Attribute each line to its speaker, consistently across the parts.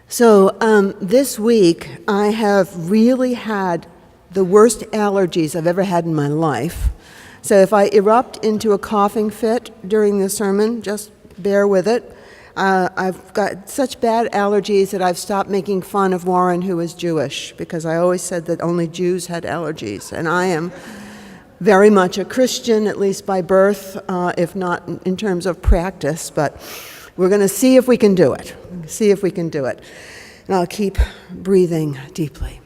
Speaker 1: This week, I have really had the worst allergies I've ever had in my life. So if I erupt into a coughing fit during the sermon, just bear with it. I've got such bad allergies that I've stopped making fun of Warren, who is Jewish, because I always said that only Jews had allergies. And I am very much a Christian, at least by birth, if not in terms of practice, but we're going to see if we can do it. And I'll keep breathing deeply.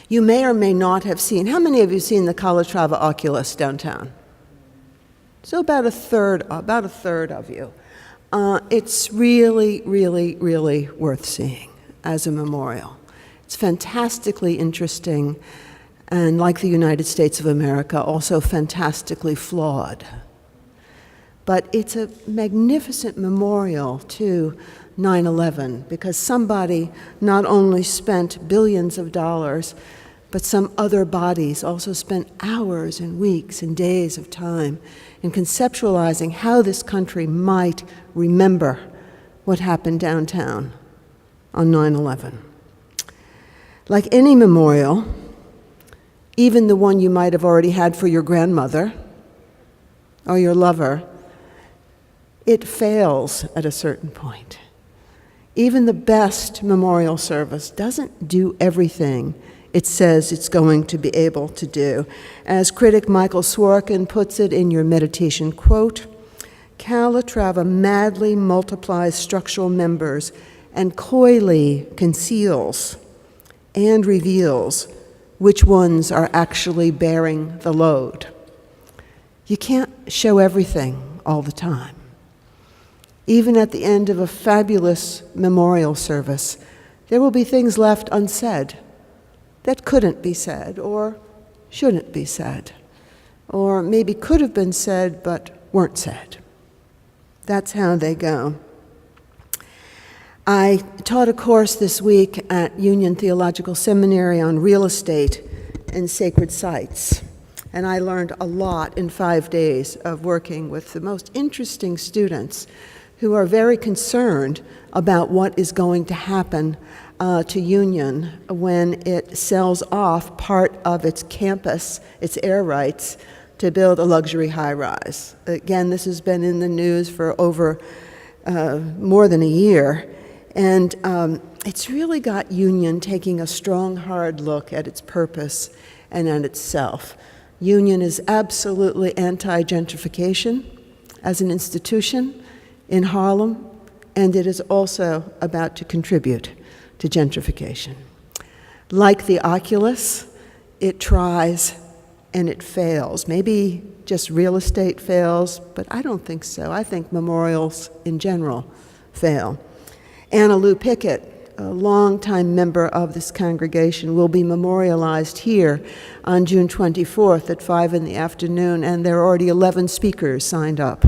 Speaker 1: You may or may not have seen, how many of you have seen the Calatrava Oculus downtown? So about a third of you. It's really, really, really worth seeing as a memorial. It's fantastically interesting, and like the United States of America, also fantastically flawed. But it's a magnificent memorial to 9/11 because somebody not only spent billions of dollars, but some other bodies also spent hours and weeks and days of time in conceptualizing how this country might remember what happened downtown on 9/11. Like any memorial, even the one you might have already had for your grandmother or your lover, it fails at a certain point. Even the best memorial service doesn't do everything it says it's going to be able to do. As critic Michael Swarkin puts it in your meditation quote, Calatrava madly multiplies structural members and coyly conceals and reveals which ones are actually bearing the load. You can't show everything all the time. Even at the end of a fabulous memorial service, there will be things left unsaid that couldn't be said or shouldn't be said, or maybe could have been said but weren't said. That's how they go. I taught a course this week at Union Theological Seminary on real estate and sacred sites, and I learned a lot in 5 days of working with the most interesting students who are very concerned about what is going to happen to Union when it sells off part of its campus, its air rights, to build a luxury high-rise. Again, this has been in the news for over more than a year, and it's really got Union taking a strong, hard look at its purpose and at itself. Union is absolutely anti-gentrification as an institution in Harlem, and it is also about to contribute to gentrification. Like the Oculus, it tries and it fails. Maybe just real estate fails, but I don't think so. I think memorials in general fail. Anna Lou Pickett, a longtime member of this congregation, will be memorialized here on June 24th at 5 in the afternoon, and there are already 11 speakers signed up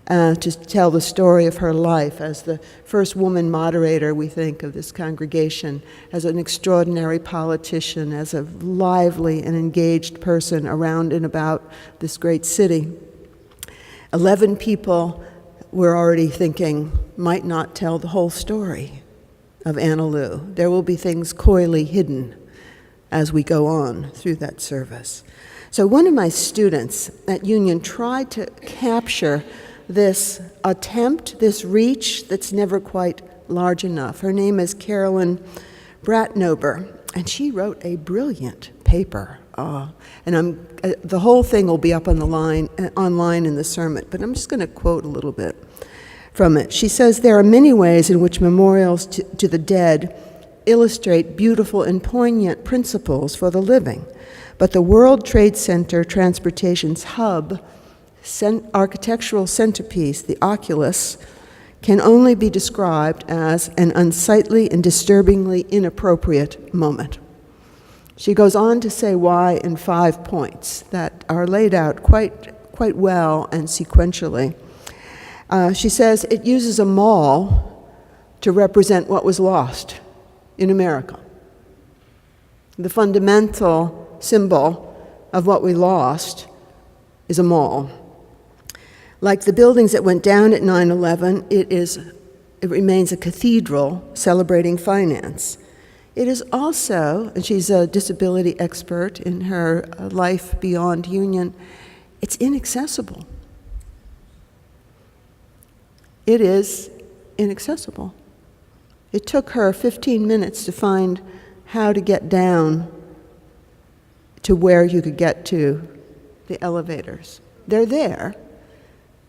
Speaker 1: to tell the story of her life as the first woman moderator, we think, of this congregation, as an extraordinary politician, as a lively and engaged person around and about this great city. 11 people we're already thinking might not tell the whole story of Anna Lou. There will be things coyly hidden as we go on through that service. So one of my students at Union tried to capture this attempt, this reach that's never quite large enough. Her name is Carolyn Bratnober, and she wrote a brilliant paper. And the whole thing will be up on the online in the sermon, but I'm just going to quote a little bit from it. She says, there are many ways in which memorials to the dead illustrate beautiful and poignant principles for the living, but the World Trade Center transportation's hub, architectural centerpiece, the Oculus, can only be described as an unsightly and disturbingly inappropriate moment. She goes on to say why in 5 points that are laid out quite well and sequentially. She says it uses a mall to represent what was lost in America. The fundamental symbol of what we lost is a mall. Like the buildings that went down at 9/11, it is it remains a cathedral celebrating finance. It is also, and she's a disability expert in her life beyond Union, it's inaccessible. It is inaccessible. It took her 15 minutes to find how to get down to where you could get to the elevators. They're there,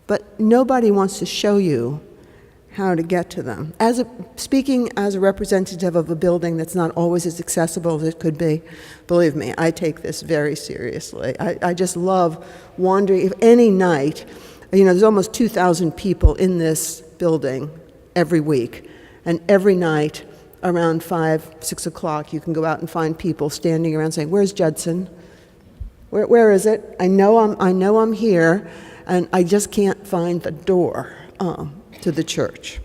Speaker 1: but nobody wants to show you how to get to them. Speaking as a representative of a building that's not always as accessible as it could be, believe me, I take this very seriously. I just love wandering. If any night, there's almost 2,000 people in this building every week, and every night around 5, 6 o'clock, you can go out and find people standing around saying, "Where's Judson? Where is it? I know I'm here, and I just can't find the door to the church."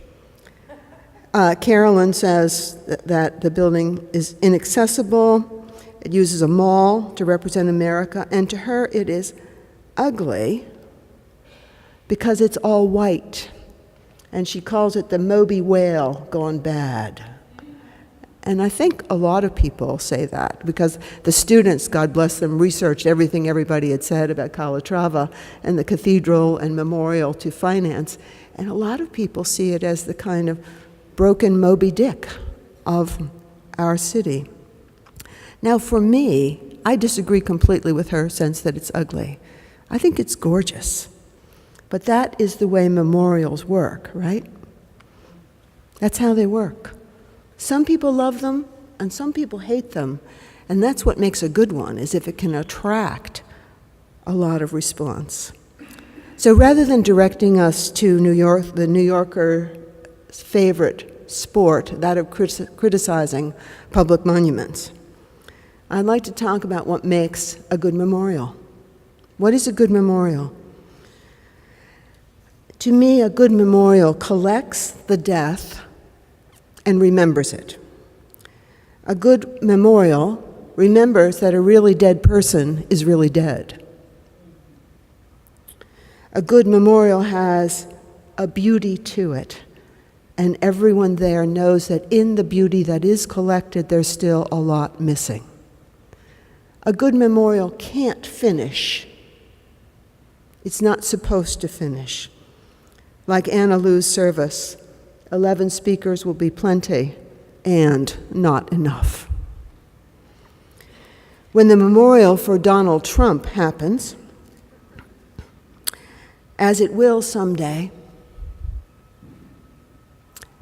Speaker 1: Carolyn says that the building is inaccessible. It uses a mall to represent America, and to her it is ugly because it's all white. And she calls it the Moby whale gone bad. And I think a lot of people say that because the students, God bless them, researched everything everybody had said about Calatrava and the cathedral and memorial to finance. And a lot of people see it as the kind of broken Moby Dick of our city. Now, for me, I disagree completely with her sense that it's ugly. I think it's gorgeous. But that is the way memorials work, right? That's how they work. Some people love them, and some people hate them. And that's what makes a good one, is if it can attract a lot of response. So rather than directing us to New York, the New Yorker's favorite sport, that of criticizing public monuments, I'd like to talk about what makes a good memorial. What is a good memorial? To me, a good memorial collects the death and remembers it. A good memorial remembers that a really dead person is really dead. A good memorial has a beauty to it, and everyone there knows that in the beauty that is collected, there's still a lot missing. A good memorial can't finish. It's not supposed to finish. Like Anna Lou's service, 11 speakers will be plenty and not enough. When the memorial for Donald Trump happens, as it will someday,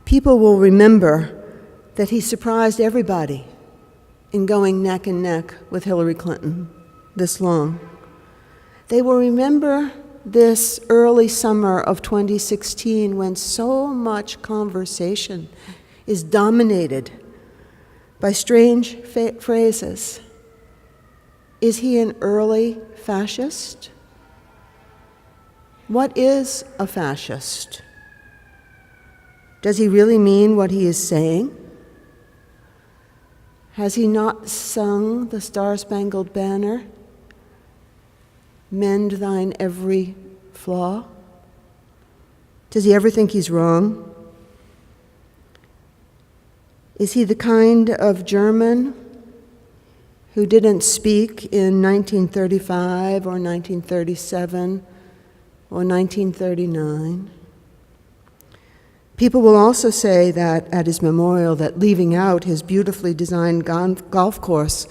Speaker 1: people will remember that he surprised everybody in going neck and neck with Hillary Clinton this long. They will remember this early summer of 2016 when so much conversation is dominated by strange phrases. Is he an early fascist? What is a fascist? Does he really mean what he is saying? Has he not sung the Star-Spangled Banner? Mend thine every flaw? Does he ever think he's wrong? Is he the kind of German who didn't speak in 1935 or 1937 or 1939? People will also say that at his memorial that leaving out his beautifully designed golf course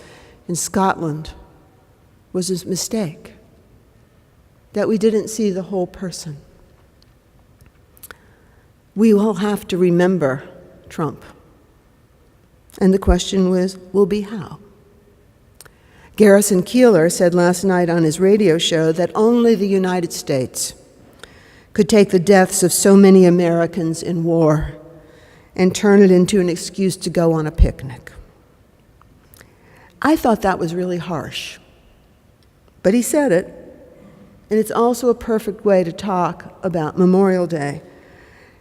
Speaker 1: in Scotland was a mistake, that we didn't see the whole person. We will have to remember Trump. And the question will be how. Garrison Keillor said last night on his radio show that only the United States could take the deaths of so many Americans in war and turn it into an excuse to go on a picnic. I thought that was really harsh, but he said it. And it's also a perfect way to talk about Memorial Day.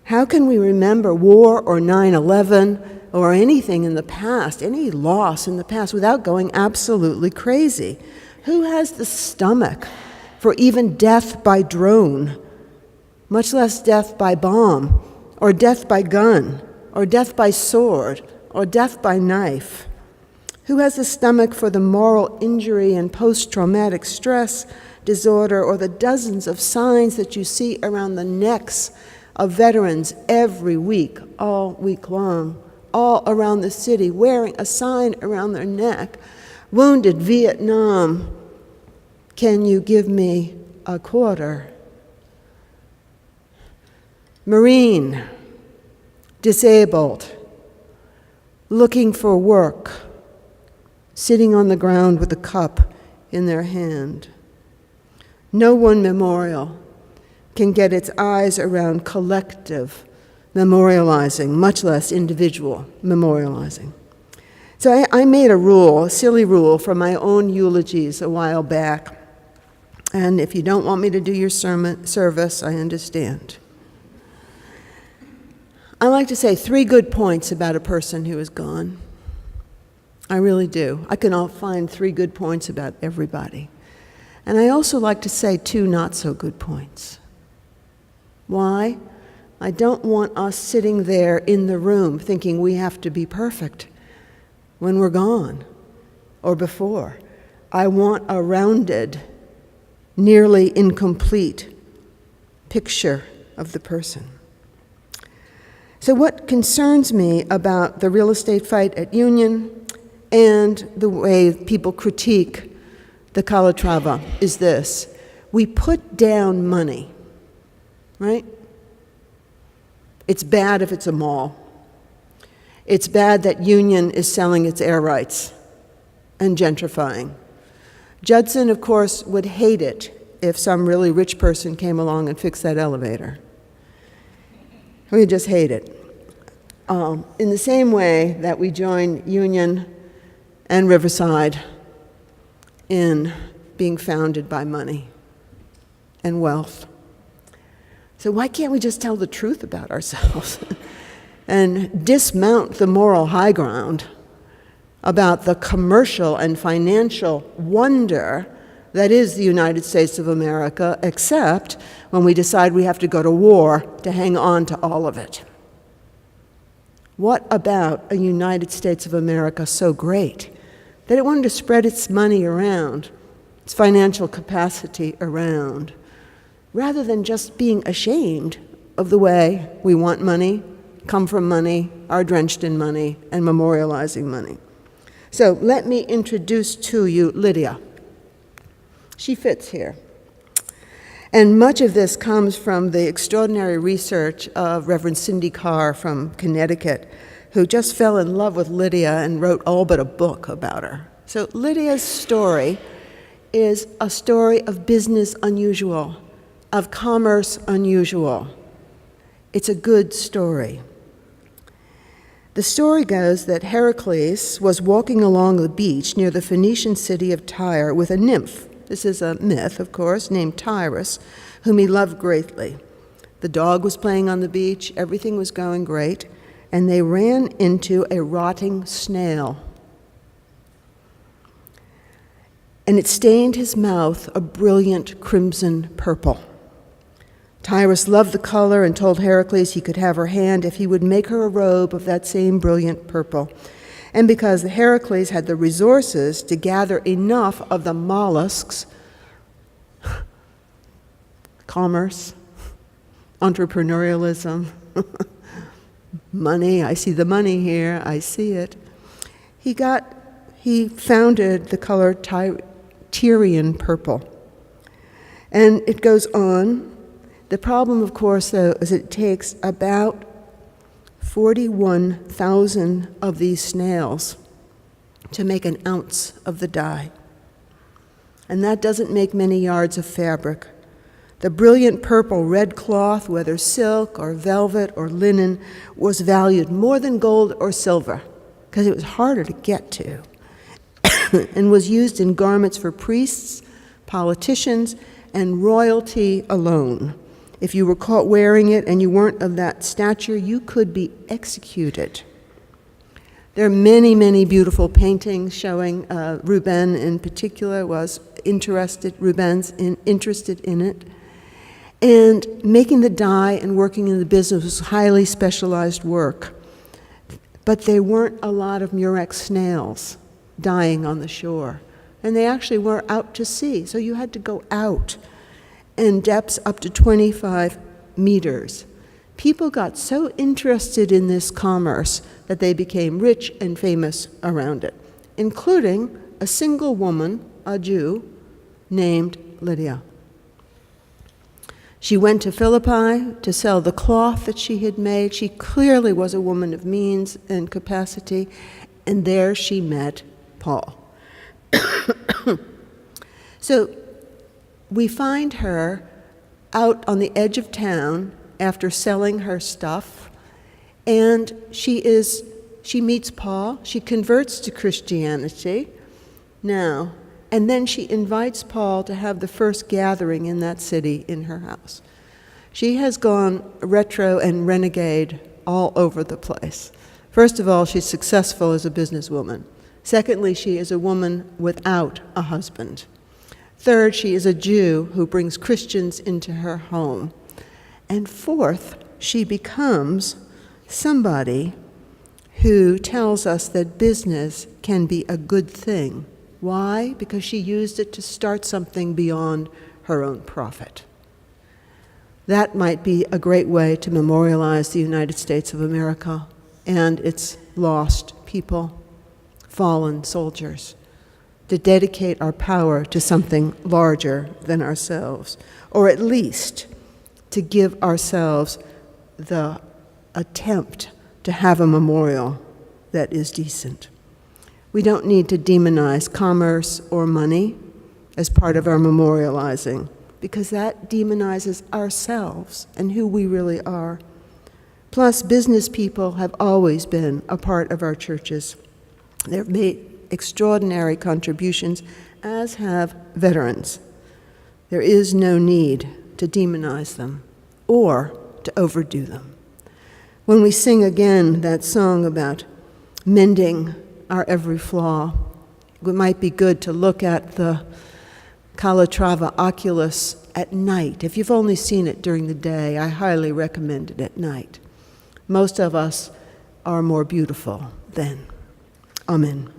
Speaker 1: How can we remember war or 9/11 or anything in the past, any loss in the past, without going absolutely crazy? Who has the stomach for even death by drone, much less death by bomb or death by gun, or death by sword, or death by knife? Who has the stomach for the moral injury and post-traumatic stress disorder, or the dozens of signs that you see around the necks of veterans every week, all week long, all around the city, wearing a sign around their neck? Wounded Vietnam, can you give me a quarter? Marine, disabled, looking for work, sitting on the ground with a cup in their hand. No one memorial can get its eyes around collective memorializing, much less individual memorializing. So I made a rule, a silly rule, for my own eulogies a while back. And if you don't want me to do your service, I understand. I like to say 3 good points about a person who is gone. I really do. I can find 3 good points about everybody. And I also like to say 2 not so good points. Why? I don't want us sitting there in the room thinking we have to be perfect when we're gone or before. I want a rounded, nearly incomplete picture of the person. So what concerns me about the real estate fight at Union and the way people critique the Calatrava is this: we put down money, right? It's bad if it's a mall. It's bad that Union is selling its air rights and gentrifying. Judson, of course, would hate it if some really rich person came along and fixed that elevator. We just hate it. In the same way that we join Union and Riverside in being founded by money and wealth. So why can't we just tell the truth about ourselves and dismount the moral high ground about the commercial and financial wonder that is the United States of America, except when we decide we have to go to war to hang on to all of it? What about a United States of America so great that it wanted to spread its money around, its financial capacity around, rather than just being ashamed of the way we want money, come from money, are drenched in money, and memorializing money? So let me introduce to you Lydia. She fits here. And much of this comes from the extraordinary research of Reverend Cindy Carr from Connecticut, who just fell in love with Lydia and wrote all but a book about her. So Lydia's story is a story of business unusual, of commerce unusual. It's a good story. The story goes that Heracles was walking along the beach near the Phoenician city of Tyre with a nymph. This is a myth, of course, named Tyrus, whom he loved greatly. The dog was playing on the beach, everything was going great, and they ran into a rotting snail. And it stained his mouth a brilliant crimson purple. Tyrus loved the color and told Heracles he could have her hand if he would make her a robe of that same brilliant purple. And because Heracles had the resources to gather enough of the mollusks, commerce, entrepreneurialism, money, I see the money here, I see it. He founded the color Tyrian purple. And it goes on. The problem, of course, though, is it takes about 41,000 of these snails to make an ounce of the dye. And that doesn't make many yards of fabric. The brilliant purple red cloth, whether silk or velvet or linen, was valued more than gold or silver because it was harder to get to and was used in garments for priests, politicians, and royalty alone. If you were caught wearing it and you weren't of that stature, you could be executed. There are many, many beautiful paintings showing Rubens in particular was interested in it. And making the dye and working in the business was highly specialized work. But there weren't a lot of murex snails dying on the shore. And they actually were out to sea, so you had to go out in depths up to 25 meters. People got so interested in this commerce that they became rich and famous around it, including a single woman, a Jew, named Lydia. She went to Philippi to sell the cloth that she had made. She clearly was a woman of means and capacity, and there she met Paul. So we find her out on the edge of town after selling her stuff, and she meets Paul. She converts to Christianity now, and then she invites Paul to have the first gathering in that city in her house. She has gone retro and renegade all over the place. First of all, she's successful as a businesswoman. Secondly, she is a woman without a husband. Third, she is a Jew who brings Christians into her home. And fourth, she becomes somebody who tells us that business can be a good thing. Why? Because she used it to start something beyond her own profit. That might be a great way to memorialize the United States of America and its lost people, fallen soldiers, to dedicate our power to something larger than ourselves, or at least to give ourselves the attempt to have a memorial that is decent. We don't need to demonize commerce or money as part of our memorializing, because that demonizes ourselves and who we really are. Plus, business people have always been a part of our churches. They've made extraordinary contributions, as have veterans. There is no need to demonize them or to overdo them. When we sing again that song about mending our every flaw, it might be good to look at the Calatrava Oculus at night. If you've only seen it during the day, I highly recommend it at night. Most of us are more beautiful then. Amen.